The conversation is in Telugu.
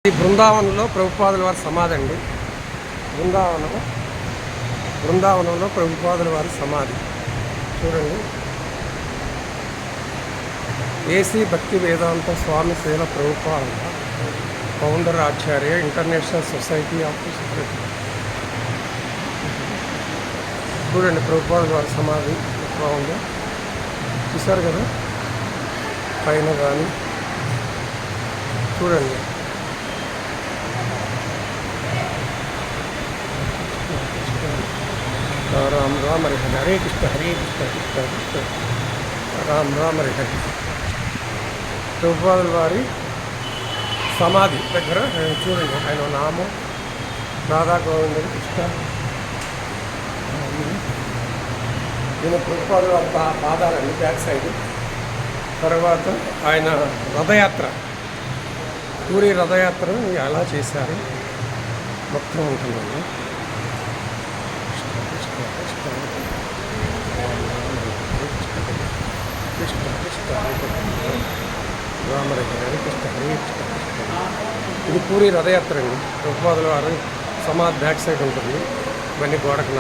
ఈ బృందావనంలో ప్రభుపాదుల వారి సమాధి అండి. బృందావనంలో ప్రభుపాదుల వారి సమాధి చూడండి. A C Bhakti Vedanta Swami Srila Prabhupada founder Acharya international society of secretary. చూడండి ప్రభుపాదుల వారి సమాధి ఎట్లా ఉందో చూసారు కదా, పైన కానీ చూడండి. రామ్ రామ్ హరి హరే కృష్ణ హరే కృష్ణ కృష్ణ కృష్ణ రామ్ రామ్ హరి హరి. ప్రభుపాదుల వారి సమాధి దగ్గర చూడండి, ఆయన నామం రాధా గోవిందుడు కృష్ణ. ఈయన ప్రభుపాదుల వారి పాదాలండి బ్యాక్ సైడ్. తర్వాత ఆయన రథయాత్ర, పూరి రథయాత్రను ఎలా చేశారు మొత్తం ఉంటుందండి. కృష్ణ కృష్ణ రామ హరే హరే కృష్ణ హరే కృష్ణ కృష్ణ. ఇది పూరి రథయాత్ర అండి. ప్రభుపాదుల వారి సమాధి బ్యాక్ సైడ్ ఉంటుంది. ఇవన్నీ గోడకు